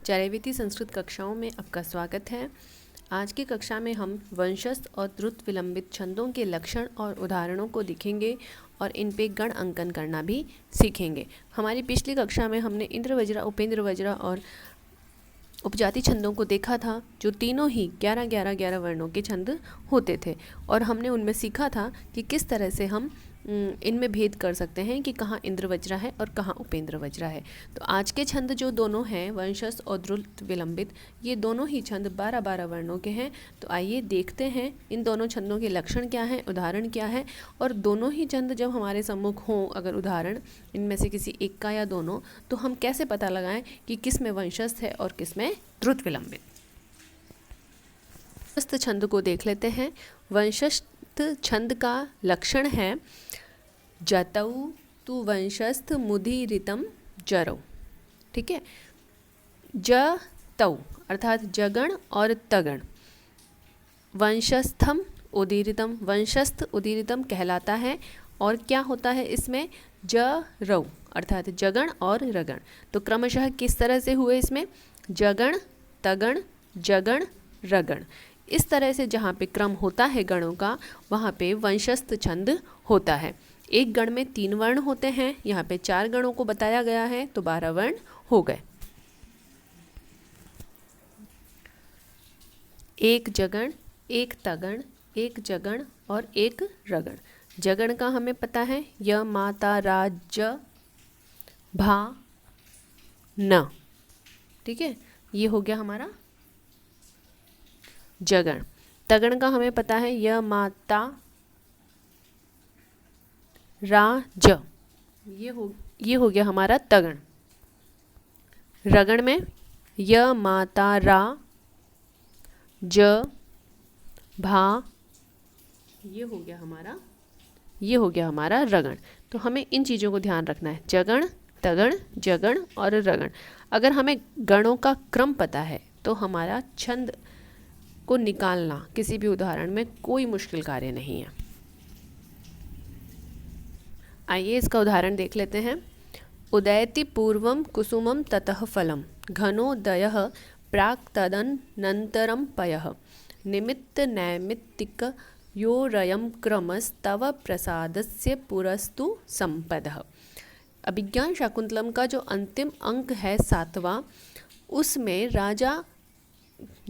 चरैवेति संस्कृत कक्षाओं में आपका स्वागत है। आज की कक्षा में हम वंशस्थ और द्रुत विलंबित छंदों के लक्षण और उदाहरणों को देखेंगे और इन पे गण अंकन करना भी सीखेंगे। हमारी पिछली कक्षा में हमने इंद्र वज्रा, उपेंद्र वज्रा और उपजाति छंदों को देखा था, जो तीनों ही 11 वर्णों के छंद होते थे और हमने उनमें सीखा था कि किस तरह से हम इनमें भेद कर सकते हैं कि कहाँ इंद्र वज्रा है और कहाँ उपेंद्र वज्रा है। तो आज के छंद जो दोनों हैं, वंशस्थ और द्रुत विलंबित, ये दोनों ही छंद 12 वर्णों के हैं। तो आइए देखते हैं इन दोनों छंदों के लक्षण क्या हैं, उदाहरण क्या है, और दोनों ही छंद जब हमारे सम्मुख हों, अगर उदाहरण इनमें से किसी एक का या दोनों, तो हम कैसे पता लगाएं कि किस में वंशस्थ है और किस में द्रुत विलंबित। वंशस्थ छंद को देख लेते हैं। वंशस्थ छंद का लक्षण है जतौ तु वंशस्थ मुदीरितम जरौ। ठीक है, जतौ अर्थात जगण और तगण, वंशस्थम उदीरितम, वंशस्थ उदीरितम कहलाता है। और क्या होता है इसमें, जरौ अर्थात जगण और रगण। तो क्रमशः किस तरह से हुए इसमें, जगण तगण जगण रगण। इस तरह से जहाँ पे क्रम होता है गणों का, वहाँ पे वंशस्थ छंद होता है। एक गण में 3 वर्ण होते हैं, यहाँ पे 4 गणों को बताया गया है, तो 12 वर्ण हो गए। एक जगण, एक तगण, एक जगण और एक रगण। जगण का हमें पता है य माता रा ज भा न। ठीक है, ये हो गया हमारा जगण। तगण का हमें पता है य माता रा ज, ये हो गया हमारा तगण। रगण में य माता रा ज भा, ये हो गया हमारा रगण। तो हमें इन चीज़ों को ध्यान रखना है, जगण तगण जगण और रगण। अगर हमें गणों का क्रम पता है तो हमारा छंद को निकालना किसी भी उदाहरण में कोई मुश्किल कार्य नहीं है। आइए इसका उदाहरण देख लेते हैं। उदयति पूर्वम कुसुमम ततः फलम, घनोदयः प्राक् तदनन्तरं पयः, निमित्त नैमित्तिक योरयं क्रमस्तव प्रसादस्य पुरस्तु संपदः। अभिज्ञान शाकुंतलम का जो अंतिम अंक है 7वां, उसमें राजा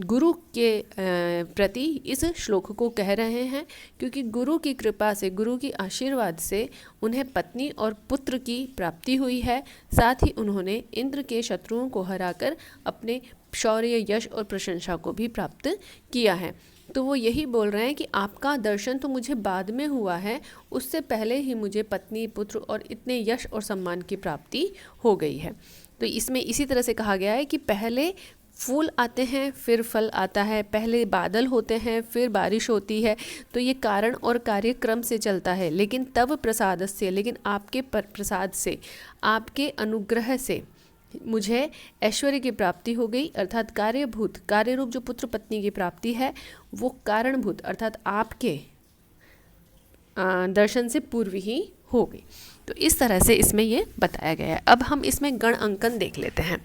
गुरु के प्रति इस श्लोक को कह रहे हैं, क्योंकि गुरु की कृपा से, गुरु की आशीर्वाद से उन्हें पत्नी और पुत्र की प्राप्ति हुई है। साथ ही उन्होंने इंद्र के शत्रुओं को हराकर अपने शौर्य, यश और प्रशंसा को भी प्राप्त किया है। तो वो यही बोल रहे हैं कि आपका दर्शन तो मुझे बाद में हुआ है, उससे पहले ही मुझे पत्नी, पुत्र और इतने यश और सम्मान की प्राप्ति हो गई है। तो इसमें इसी तरह से कहा गया है कि पहले फूल आते हैं, फिर फल आता है, पहले बादल होते हैं, फिर बारिश होती है। तो ये कारण और कार्य क्रम से चलता है। लेकिन तब प्रसाद से, लेकिन आपके प्रसाद से, आपके अनुग्रह से मुझे ऐश्वर्य की प्राप्ति हो गई, अर्थात कार्यभूत, कार्य रूप जो पुत्र पत्नी की प्राप्ति है, वो कारणभूत अर्थात आपके दर्शन से पूर्व ही हो गई। तो इस तरह से इसमें ये बताया गया है। अब हम इसमें गण अंकन देख लेते हैं।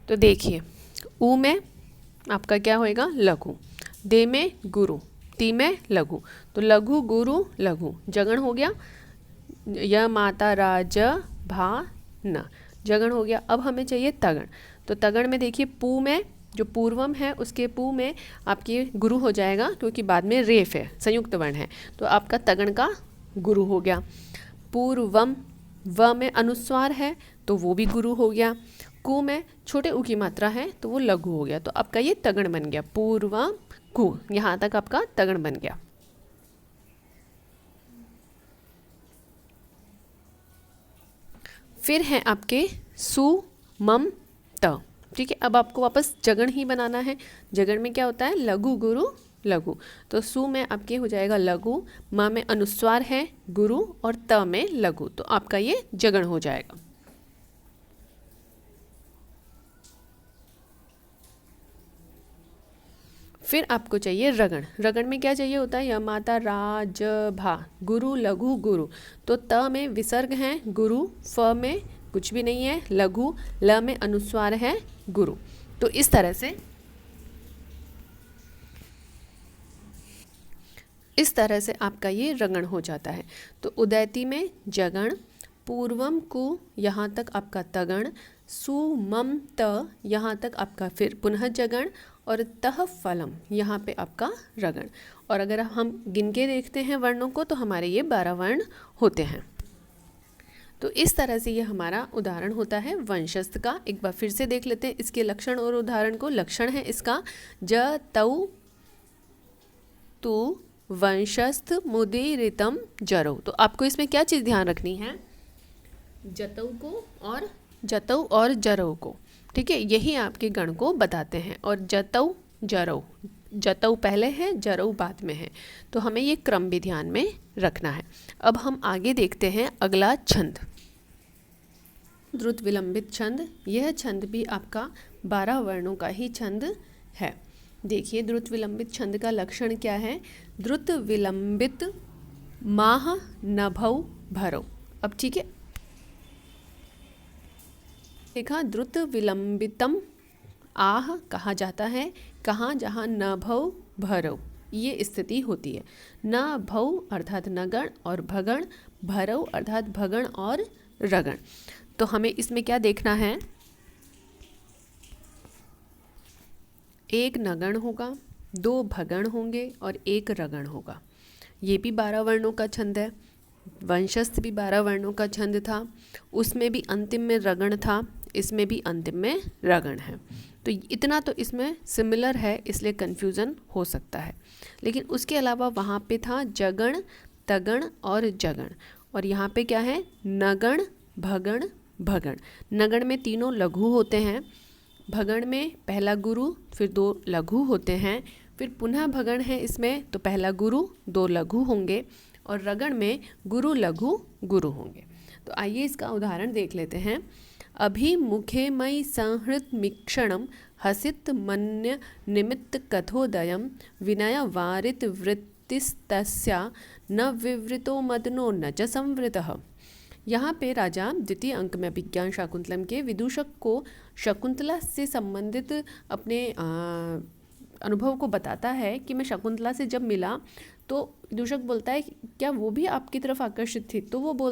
तो देखिए, ऊ में आपका क्या होएगा, लघु, दे में गुरु, ती में लघु। तो लघु गुरु लघु, जगण हो गया य माता राज भा न, जगण हो गया। अब हमें चाहिए तगण। तो तगण में देखिए, पू में जो पूर्वम है उसके पू में आपके गुरु हो जाएगा, क्योंकि बाद में रेफ है, संयुक्त वर्ण है, तो आपका तगण का गुरु हो गया। पूर्वम, व में अनुस्वार है तो वो भी गुरु हो गया। कु में छोटे उ की मात्रा है तो वो लघु हो गया। तो आपका ये तगण बन गया, पूर्वम कु, यहाँ तक आपका तगण बन गया। फिर है आपके सु मम त। ठीक है, अब आपको वापस जगण ही बनाना है। जगण में क्या होता है, लघु गुरु लघु। तो सु में आपके हो जाएगा लघु, म में अनुस्वार है गुरु और त में लघु, तो आपका ये जगण हो जाएगा। फिर आपको चाहिए रगण। रगण में क्या चाहिए होता है? य माता रा ज भा, गुरु लघु गुरु। तो त में विसर्ग है गुरु, फ में कुछ भी नहीं है लघु, ल में अनुस्वार है गुरु। तो इस तरह से आपका ये रगण हो जाता है। तो उदैति में जगण, पूर्वम कु यहाँ तक आपका तगण, सु मम त यहाँ तक आपका फिर पुनः जगण, और तह फलम यहाँ पे आपका रगण। और अगर हम गिन के देखते हैं वर्णों को तो हमारे ये 12 वर्ण होते हैं। तो इस तरह से ये हमारा उदाहरण होता है वंशस्थ का। एक बार फिर से देख लेते हैं इसके लक्षण और उदाहरण को। लक्षण है इसका ज तौ तु वंशस्थ मुदीरितम जरौ। तो आपको इसमें क्या चीज़ ध्यान रखनी है? जतौ और जरौ को, ठीक है, यही आपके गण को बताते हैं। और जतौ जरौ, जतौ पहले है जरौ बाद में है, तो हमें ये क्रम भी ध्यान में रखना है। अब हम आगे देखते हैं अगला छंद, द्रुत विलंबित छंद। यह छंद भी आपका 12 वर्णों का ही छंद है। देखिए द्रुत विलंबित छंद का लक्षण क्या है? द्रुत विलंबित माह नभौ भरौ। अब ठीक है, देखा द्रुत विलंबितम आह कहा जाता है कहाँ? जहाँ नभौ भरौ ये स्थिति होती है। न भौ अर्थात नगण और भगण, भरौ अर्थात भगण और रगण। तो हमें इसमें क्या देखना है? एक नगण होगा, 2 भगण होंगे और 1 रगण होगा। ये भी 12 वर्णों का छंद है। वंशस्थ भी 12 वर्णों का छंद था, उसमें भी अंतिम में रगण था, इसमें भी अंतिम में रगण है। तो इतना तो इसमें सिमिलर है, इसलिए कन्फ्यूज़न हो सकता है। लेकिन उसके अलावा वहाँ पे था जगण, तगण और जगण, और यहाँ पे क्या है? नगण, भगण, भगण। नगण में 3 लघु होते हैं, भगण में पहला गुरु फिर 2 लघु होते हैं, फिर पुनः भगण है इसमें तो पहला गुरु 2 लघु होंगे, और रगण में गुरु लघु गुरु होंगे। तो आइए इसका उदाहरण देख लेते हैं। अभिमुखे मयि संहृत मीक्षणम हसित मन्य निमित्त कथोदयम विनय वारित वृत्तिस्तस्या न विवृतो मदनो न च संवृतः। यहाँ पे राजा द्वितीय अंक में अभिज्ञान शाकुंतलम के विदूषक को शकुंतला से संबंधित अपने अनुभव को बताता है कि मैं शकुंतला से जब मिला तो विदूषक बोलता है क्या वो भी आपकी तरफ आकर्षित थी? तो वो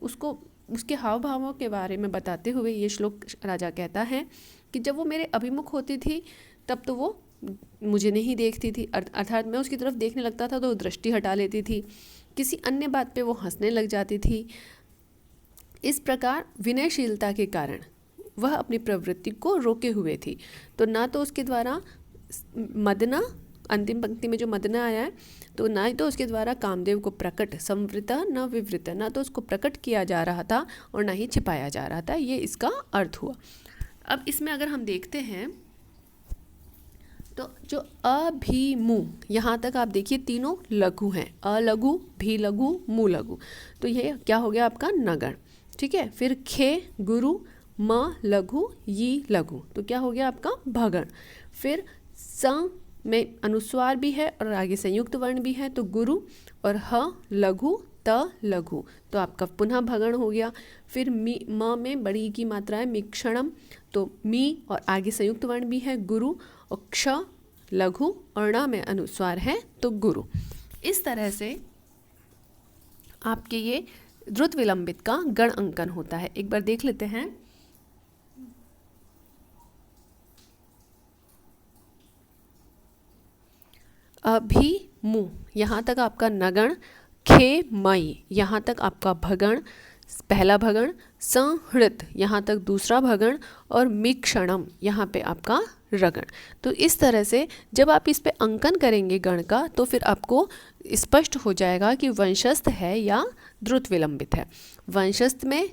उसको उसके हाव भावों के बारे में बताते हुए ये श्लोक राजा कहता है कि जब वो मेरे अभिमुख होती थी तब तो वो मुझे नहीं देखती थी, अर्थात मैं उसकी तरफ देखने लगता था तो वो दृष्टि हटा लेती थी, किसी अन्य बात पे वो हंसने लग जाती थी। इस प्रकार विनयशीलता के कारण वह अपनी प्रवृत्ति को रोके हुए थी। तो ना तो उसके द्वारा मदना, अंतिम पंक्ति में जो मदना आया है, तो ना ही तो उसके द्वारा कामदेव को प्रकट, संवृता न विवृता, ना तो उसको प्रकट किया जा रहा था और ना ही छिपाया जा रहा था। ये इसका अर्थ हुआ। अब इसमें अगर हम देखते हैं तो जो अभिमु, यहाँ तक आप देखिए 3 लघु हैं, अ लघु, भी लघु, मु लघु। तो ये क्या हो गया आपका? नगण, ठीक है। फिर खे गुरु, म लघु, यी लघु, तो क्या हो गया आपका? भगण। फिर स में अनुस्वार भी है और आगे संयुक्त वर्ण भी है तो गुरु, और ह लघु, त लघु, तो आपका पुनः भगण हो गया। फिर मी, म में बड़ी की मात्रा है मिक्षणम, तो मी और आगे संयुक्त वर्ण भी है गुरु, और क्ष लघु और ण में अनुस्वार है तो गुरु। इस तरह से आपके ये द्रुत विलंबित का गण अंकन होता है। एक बार देख लेते हैं। अभिमु, यहाँ तक आपका नगण, खे मई, यहाँ तक आपका भगण, पहला भगण, संहृत, यहाँ तक दूसरा भगण, और मीक्षणम, यहाँ पे आपका रगण। तो इस तरह से जब आप इस पे अंकन करेंगे गण का तो फिर आपको स्पष्ट हो जाएगा कि वंशस्थ है या द्रुत विलंबित है। वंशस्थ में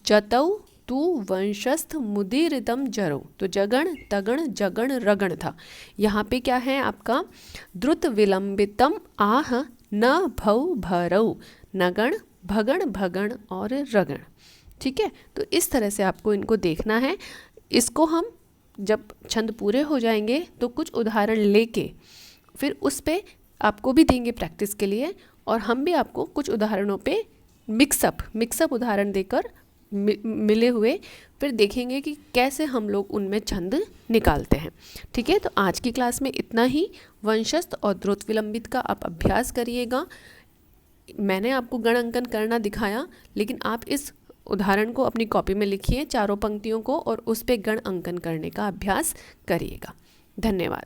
जतौ तु वंशस्थ मुदीरितम जरौ, तो जगण, तगण, जगण, रगण था। यहाँ पे क्या है आपका? द्रुत विलंबितम आह न भौ भरौ, नगण, भगण, भगण और रगण, ठीक है। तो इस तरह से आपको इनको देखना है। इसको हम जब छंद पूरे हो जाएंगे तो कुछ उदाहरण लेके फिर उस पे आपको भी देंगे प्रैक्टिस के लिए, और हम भी आपको कुछ उदाहरणों पे मिक्सअप उदाहरण देकर मिले हुए फिर देखेंगे कि कैसे हम लोग उनमें छंद निकालते हैं। ठीक है, तो आज की क्लास में इतना ही। वंशस्थ और द्रुत विलंबित का आप अभ्यास करिएगा। मैंने आपको गण अंकन करना दिखाया, लेकिन आप इस उदाहरण को अपनी कॉपी में लिखिए, चारों पंक्तियों को, और उस पे गण अंकन करने का अभ्यास करिएगा। धन्यवाद।